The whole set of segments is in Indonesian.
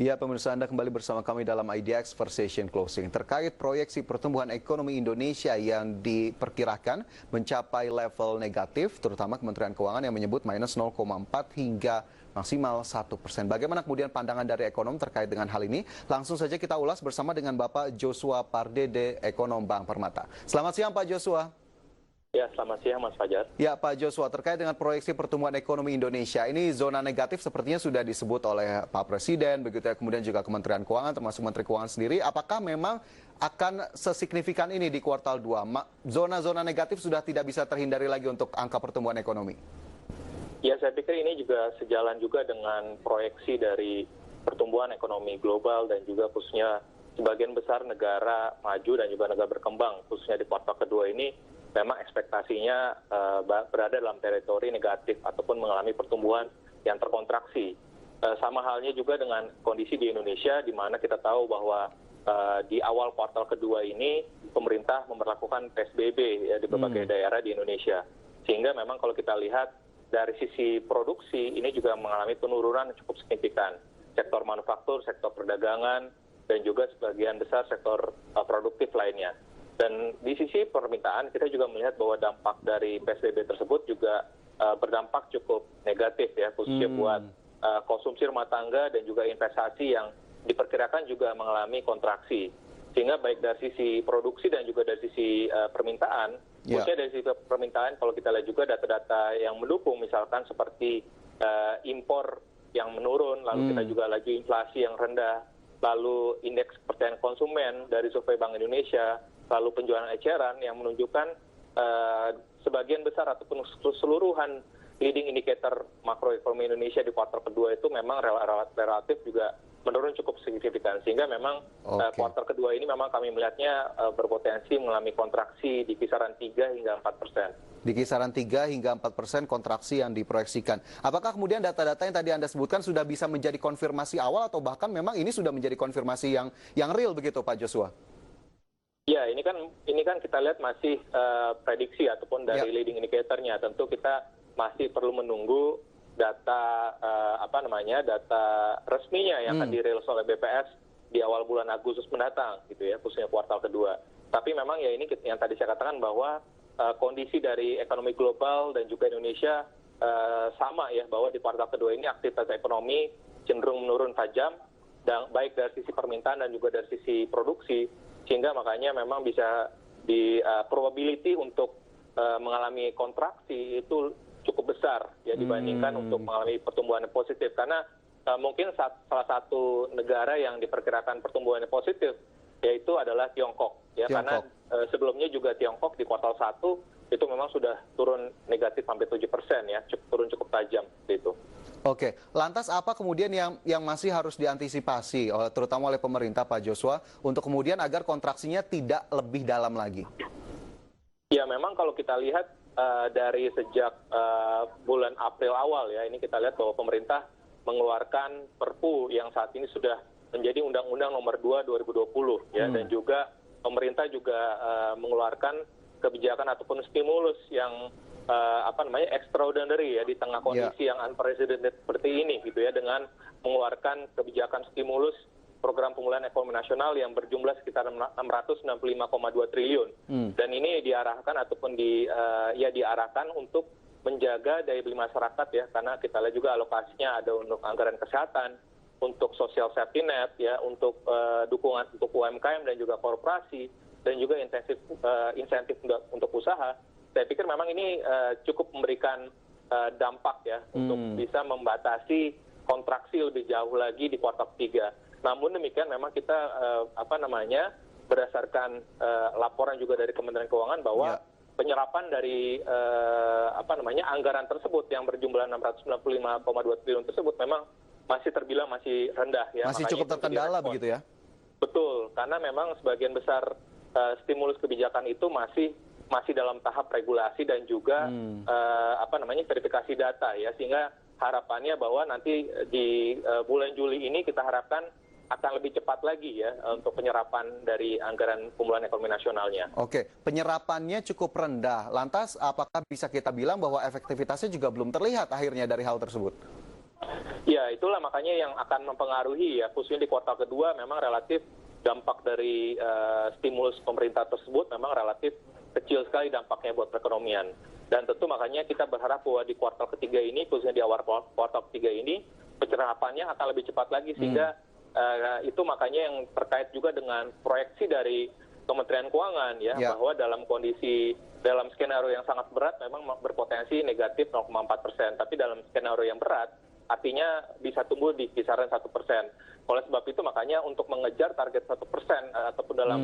Ya, pemirsa, Anda kembali bersama kami dalam IDX Conversation Closing terkait proyeksi pertumbuhan ekonomi Indonesia yang diperkirakan mencapai level negatif, terutama Kementerian Keuangan yang menyebut minus 0,4 hingga maksimal 1%. Bagaimana kemudian pandangan dari ekonom terkait dengan hal ini? Langsung saja kita ulas bersama dengan Bapak Joshua Pardede, ekonom Bank Permata. Selamat siang, Pak Joshua. Ya, selamat siang Mas Fajar. Ya, Pak Joshua, terkait dengan proyeksi pertumbuhan ekonomi Indonesia, ini zona negatif sepertinya sudah disebut oleh Pak Presiden, begitu ya, kemudian juga Kementerian Keuangan, termasuk Menteri Keuangan sendiri. Apakah memang akan sesignifikan ini di kuartal 2? Zona-zona negatif sudah tidak bisa terhindari lagi untuk angka pertumbuhan ekonomi? Ya, saya pikir ini juga sejalan juga dengan proyeksi dari pertumbuhan ekonomi global dan juga khususnya sebagian besar negara maju dan juga negara berkembang, khususnya di kuartal kedua ini, memang ekspektasinya berada dalam teritori negatif ataupun mengalami pertumbuhan yang terkontraksi. Sama halnya juga dengan kondisi di Indonesia, di mana kita tahu bahwa di awal kuartal kedua ini pemerintah memberlakukan PSBB ya, di berbagai daerah di Indonesia. Sehingga memang kalau kita lihat dari sisi produksi ini juga mengalami penurunan cukup signifikan. Sektor manufaktur, sektor perdagangan, dan juga sebagian besar sektor produktif lainnya. Dan di sisi permintaan kita juga melihat bahwa dampak dari PSBB tersebut juga berdampak cukup negatif ya, khususnya buat konsumsi rumah tangga dan juga investasi yang diperkirakan juga mengalami kontraksi. Sehingga baik dari sisi produksi dan juga dari sisi permintaan, khususnya dari sisi permintaan kalau kita lihat juga data-data yang mendukung, misalkan seperti impor yang menurun, lalu kita juga laju inflasi yang rendah, lalu indeks kepercayaan konsumen dari survei Bank Indonesia, lalu penjualan eceran yang menunjukkan sebagian besar ataupun keseluruhan leading indicator makroekonomi Indonesia di kuartal kedua itu memang relatif juga menurun cukup signifikan. Sehingga memang kuartal kedua ini memang kami melihatnya berpotensi mengalami kontraksi di kisaran 3 hingga 4%. Di kisaran 3 hingga 4% kontraksi yang diproyeksikan. Apakah kemudian data-data yang tadi Anda sebutkan sudah bisa menjadi konfirmasi awal atau bahkan memang ini sudah menjadi konfirmasi yang real begitu, Pak Joshua? Ya, ini kan kita lihat masih prediksi ataupun dari leading indicator-nya. Tentu kita masih perlu menunggu data data resminya yang akan dirilis oleh BPS di awal bulan Agustus mendatang, gitu ya, khususnya kuartal kedua. Tapi memang ya ini yang tadi saya katakan bahwa kondisi dari ekonomi global dan juga Indonesia sama ya, bahwa di kuartal kedua ini aktivitas ekonomi cenderung menurun tajam, dan baik dari sisi permintaan dan juga dari sisi produksi. Sehingga makanya memang bisa di probability untuk mengalami kontraksi itu cukup besar ya dibandingkan untuk mengalami pertumbuhan yang positif. Karena mungkin salah satu negara yang diperkirakan pertumbuhannya positif yaitu adalah Tiongkok. Ya, karena sebelumnya juga Tiongkok di kuartal 1 itu memang sudah turun negatif sampai 7% ya, turun cukup tajam itu. Oke, lantas apa kemudian yang masih harus diantisipasi, terutama oleh pemerintah, Pak Joshua, untuk kemudian agar kontraksinya tidak lebih dalam lagi? Ya, memang kalau kita lihat dari sejak bulan April awal ya, ini kita lihat bahwa pemerintah mengeluarkan Perpu yang saat ini sudah menjadi Undang-Undang Nomor 2 2020 ya, dan juga pemerintah juga mengeluarkan kebijakan ataupun stimulus yang extraordinary ya di tengah kondisi yang unprecedented seperti ini gitu ya, dengan mengeluarkan kebijakan stimulus program pemulihan ekonomi nasional yang berjumlah sekitar 665,2 triliun. Dan ini diarahkan ataupun diarahkan untuk menjaga daya beli masyarakat ya, karena kita lihat juga alokasinya ada untuk anggaran kesehatan, untuk social safety net ya, untuk dukungan untuk UMKM dan juga korporasi, dan juga insentif untuk usaha. Saya pikir memang ini cukup memberikan dampak ya untuk bisa membatasi kontraksi lebih jauh lagi di kuartal ketiga. Namun demikian memang kita berdasarkan laporan juga dari Kementerian Keuangan bahwa penyerapan dari anggaran tersebut yang berjumlah 695,2 triliun tersebut memang masih terbilang masih rendah ya. Masih cukup terkendala begitu ya? Betul, karena memang sebagian besar stimulus kebijakan itu masih dalam tahap regulasi dan juga verifikasi data ya, sehingga harapannya bahwa nanti di bulan Juli ini kita harapkan akan lebih cepat lagi ya untuk penyerapan dari anggaran pemulihan ekonomi nasionalnya. Oke, penyerapannya cukup rendah. Lantas apakah bisa kita bilang bahwa efektivitasnya juga belum terlihat akhirnya dari hal tersebut? Ya, itulah makanya yang akan mempengaruhi ya, khususnya di kuartal kedua memang relatif dampak dari stimulus pemerintah tersebut memang relatif kecil sekali dampaknya buat perekonomian. Dan tentu makanya kita berharap bahwa di kuartal ketiga ini, khususnya di awal kuartal ketiga ini, pencerapannya akan lebih cepat lagi sehingga itu makanya yang terkait juga dengan proyeksi dari Kementerian Keuangan ya, bahwa dalam skenario yang sangat berat memang berpotensi negatif 0,4%, tapi dalam skenario yang berat artinya bisa tumbuh di kisaran 1%. Oleh sebab itu makanya untuk mengejar target 1% ataupun dalam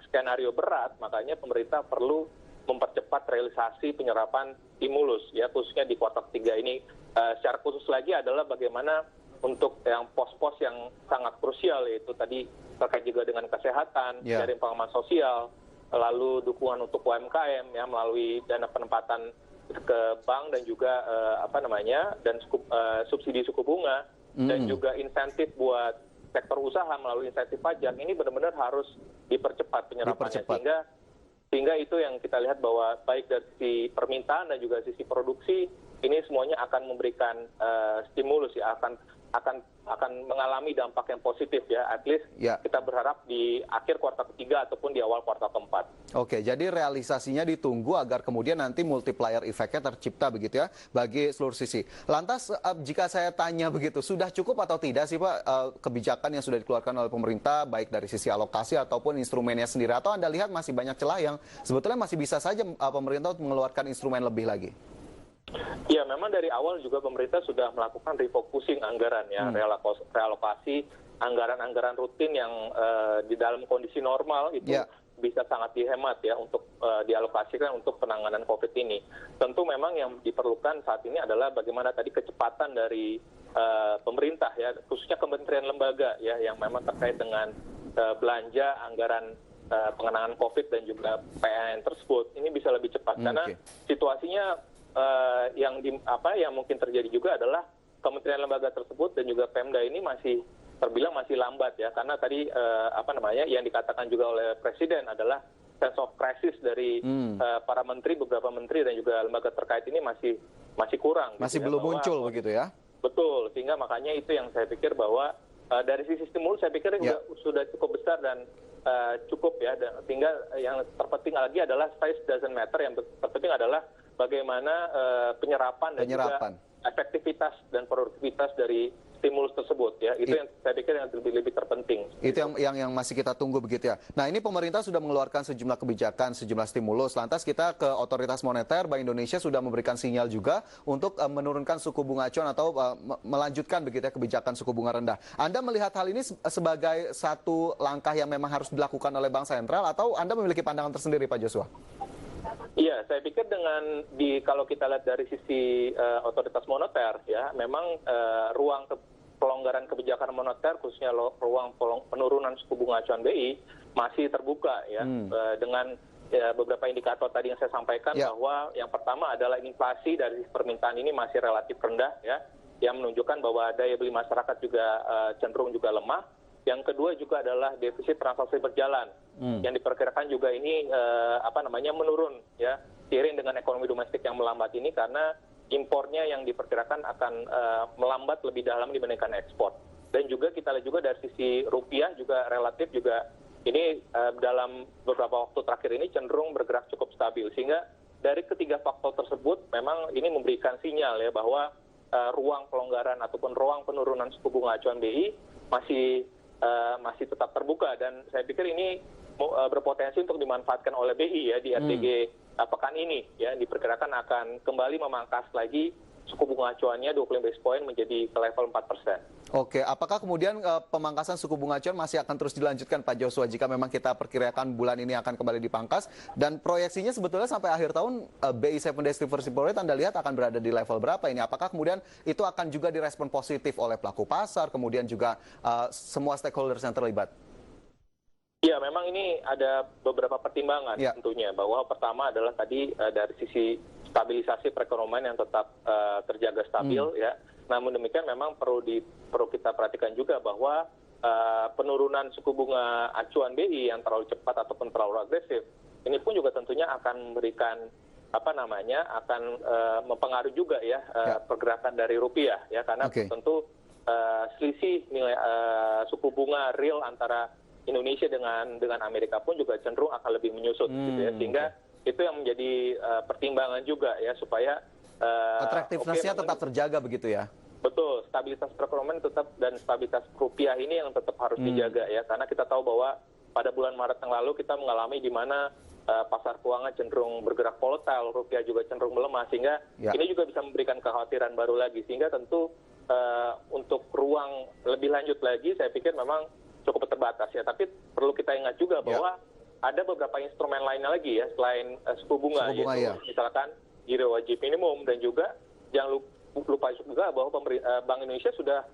skenario berat, makanya pemerintah perlu mempercepat realisasi penyerapan stimulus ya, khususnya di kuartal ketiga ini. Secara khusus lagi adalah bagaimana untuk yang pos-pos yang sangat krusial, yaitu tadi terkait juga dengan kesehatan, jaring pengaman sosial, lalu dukungan untuk UMKM ya melalui dana penempatan ke bank dan juga dan subsidi suku bunga dan juga insentif buat sektor usaha melalui insentif pajak, ini benar-benar harus dipercepat penyerapannya sehingga itu yang kita lihat bahwa baik dari sisi permintaan dan juga sisi produksi ini semuanya akan memberikan stimulus ya, akan mengalami dampak yang positif ya, at least kita berharap di akhir kuartal ketiga ataupun di awal kuartal keempat. Oke, jadi realisasinya ditunggu agar kemudian nanti multiplier efeknya tercipta begitu ya bagi seluruh sisi. Lantas jika saya tanya begitu, sudah cukup atau tidak sih Pak kebijakan yang sudah dikeluarkan oleh pemerintah baik dari sisi alokasi ataupun instrumennya sendiri, atau Anda lihat masih banyak celah yang sebetulnya masih bisa saja pemerintah mengeluarkan instrumen lebih lagi? Ya, memang dari awal juga pemerintah sudah melakukan refocusing anggaran ya, realokasi anggaran-anggaran rutin yang di dalam kondisi normal itu bisa sangat dihemat ya untuk dialokasikan untuk penanganan COVID ini. Tentu memang yang diperlukan saat ini adalah bagaimana tadi kecepatan dari pemerintah ya, khususnya kementerian lembaga ya yang memang terkait dengan belanja anggaran pengenangan COVID dan juga PN tersebut ini bisa lebih cepat karena situasinya yang mungkin terjadi juga adalah kementerian lembaga tersebut dan juga Pemda ini terbilang masih lambat ya, karena tadi yang dikatakan juga oleh Presiden adalah sense of crisis dari para menteri, beberapa menteri dan juga lembaga terkait ini masih kurang. Masih belum muncul begitu ya? Betul, sehingga makanya itu yang saya pikir bahwa dari sisi stimulus saya pikir sudah cukup besar dan cukup ya, tinggal yang terpenting lagi adalah size doesn't matter, yang terpenting adalah bagaimana penyerapan dan juga efektivitas dan produktivitas dari stimulus tersebut ya, itu yang saya pikir yang lebih terpenting. Itu yang masih kita tunggu begitu ya. Nah, ini pemerintah sudah mengeluarkan sejumlah kebijakan, sejumlah stimulus. Lantas kita ke Otoritas Moneter Bank Indonesia sudah memberikan sinyal juga untuk menurunkan suku bunga acuan atau melanjutkan begitu ya kebijakan suku bunga rendah. Anda melihat hal ini sebagai satu langkah yang memang harus dilakukan oleh Bank Sentral atau Anda memiliki pandangan tersendiri, Pak Joshua? Iya, saya pikir kalau kita lihat dari sisi otoritas moneter ya, memang ruang pelonggaran kebijakan moneter khususnya ruang penurunan suku bunga acuan BI masih terbuka ya, dengan beberapa indikator tadi yang saya sampaikan bahwa yang pertama adalah inflasi dari permintaan ini masih relatif rendah ya, yang menunjukkan bahwa daya beli masyarakat juga cenderung juga lemah. Yang kedua juga adalah defisit transaksi berjalan yang diperkirakan juga ini menurun ya, seiring dengan ekonomi domestik yang melambat ini karena impornya yang diperkirakan akan melambat lebih dalam dibandingkan ekspor. Dan juga kita lihat juga dari sisi rupiah juga relatif juga ini dalam beberapa waktu terakhir ini cenderung bergerak cukup stabil, sehingga dari ketiga faktor tersebut memang ini memberikan sinyal ya bahwa ruang pelonggaran ataupun ruang penurunan suku bunga acuan BI masih tetap terbuka, dan saya pikir ini berpotensi untuk dimanfaatkan oleh BI ya di RTG pekan ini ya, diperkirakan akan kembali memangkas lagi suku bunga acuannya 25 basis point menjadi ke level 4%. Oke, apakah kemudian pemangkasan suku bunga acuan masih akan terus dilanjutkan Pak Joshua jika memang kita perkirakan bulan ini akan kembali dipangkas, dan proyeksinya sebetulnya sampai akhir tahun BI 7 days reverse repo rate Anda lihat akan berada di level berapa ini? Apakah kemudian itu akan juga direspon positif oleh pelaku pasar, kemudian juga semua stakeholders yang terlibat? Ya, memang ini ada beberapa pertimbangan tentunya, bahwa pertama adalah tadi dari sisi stabilisasi perekonomian yang tetap terjaga stabil ya. Namun demikian memang perlu kita perhatikan juga bahwa penurunan suku bunga acuan BI yang terlalu cepat ataupun terlalu agresif ini pun juga tentunya akan memberikan akan mempengaruhi juga ya pergerakan dari rupiah ya, karena tentu selisih nilai suku bunga real antara Indonesia dengan Amerika pun juga cenderung akan lebih menyusut gitu ya, sehingga itu yang menjadi pertimbangan juga ya supaya atraktivitasnya tetap terjaga begitu ya. Betul, stabilitas perekonomian tetap dan stabilitas rupiah ini yang tetap harus dijaga ya, karena kita tahu bahwa pada bulan Maret yang lalu kita mengalami di mana pasar keuangan cenderung bergerak volatile, rupiah juga cenderung melemah, sehingga ini juga bisa memberikan kekhawatiran baru lagi, sehingga tentu untuk ruang lebih lanjut lagi saya pikir memang cukup terbatas ya, tapi perlu kita ingat juga bahwa ada beberapa instrumen lainnya lagi ya selain suku bunga, yaitu misalkan giro wajib minimum, dan juga jangan lupa juga bahwa Bank Indonesia sudah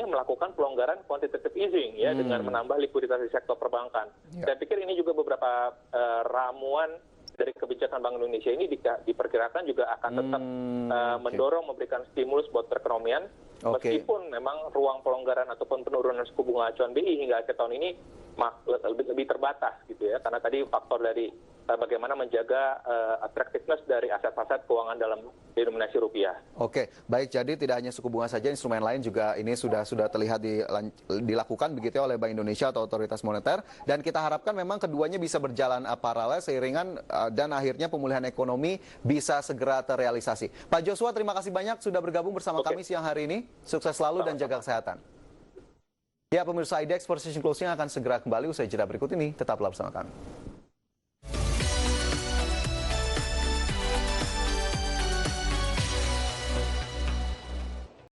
melakukan pelonggaran quantitative easing ya dengan menambah likuiditas di sektor perbankan. Saya pikir ini juga beberapa ramuan dari kebijakan Bank Indonesia ini diperkirakan juga akan tetap mendorong memberikan stimulus buat perekonomian, meskipun memang ruang pelonggaran ataupun penurunan suku bunga acuan BI hingga akhir tahun ini lebih terbatas gitu ya, karena tadi faktor dari bagaimana menjaga attractiveness dari aset-aset keuangan dalam denominasi rupiah. Oke, baik. Jadi tidak hanya suku bunga saja, instrumen lain juga ini sudah terlihat dilakukan begitu ya oleh Bank Indonesia atau otoritas moneter, dan kita harapkan memang keduanya bisa berjalan paralel seiringan dan akhirnya pemulihan ekonomi bisa segera terrealisasi. Pak Joshua, terima kasih banyak sudah bergabung bersama kami siang hari ini. Sukses selalu dan jaga kesehatan. Ya, pemirsa IDX Precision Closing akan segera kembali usai jeda berikut ini. Tetaplah bersama kami.